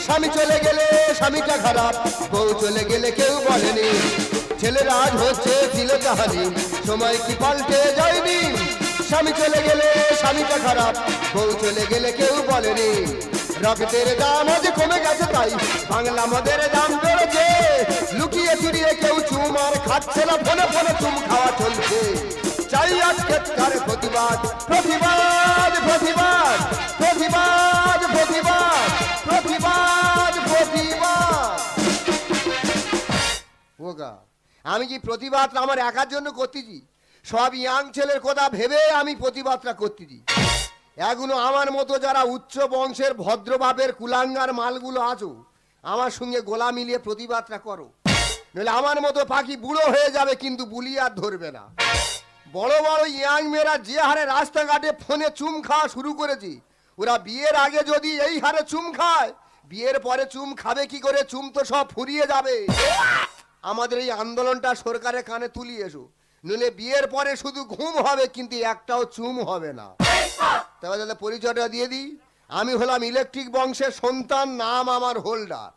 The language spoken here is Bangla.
স্বামী চলে গেলে স্বামীটা খারাপ, বউ চলে গেলে কেউ বলেনি। ছেলের আজ হচ্ছে তিলকাহানি, সময় কি পাল্টে যায়নি। স্বামী চলে গেলে স্বামীটা খারাপ, বউ চলে গেলে কেউ বলেনি। রক্তের দাম আজ কমে গেছে তাই বাংলা মদের দাম বেড়েছে। লুকিয়ে চুরিয়ে কেউ চুম আর খাচ্ছে না, ফোনে ফোনে চুম খাওয়া চলছে। চাই আজকে তার প্রতিবাদ, প্রতিবাদ, প্রতিবাদ, প্রতিবাদ, প্রতিবাদ, প্রতিবাদ, প্রতিবাদ। ওগা আমি কি প্রতিবাদটা আমার একার জন্য করতেছি? সব ইয়াং ছেলের কথা ভেবে আমি প্রতিবাদটা করতেছি। এগুলো আমার মতো যারা উচ্চ বংশের ভদ্রভাবের কুলাঙ্গার মালগুলো আছো, আমার সঙ্গে গোলা মিলিয়ে প্রতিবাদটা করো, নইলে আমার মতো পাখি বুড়ো হয়ে যাবে কিন্তু বুলি আর ধরবে না। বড় বড় ইয়াং মেয়েরা যে হারে রাস্তাঘাটে ফোনে চুম খাওয়া শুরু করেছে, ওরা বিয়ের আগে যদি এই হারে চুম খায়, বিয়ের পরে চুম খাবে কি করে? চুম তো সব ফুরিয়ে যাবে। আমাদের এই আন্দোলনটা সরকারের কানে তুলি এসো, নইলে বিয়ের পরে শুধু ঘুম হবে কিন্তু একটাও চুম হবে না। তবে পরিচয়টা দিয়ে দিই, আমি হলাম ইলেকট্রিক বংশের সন্তান, নাম আমার হোল্ডার।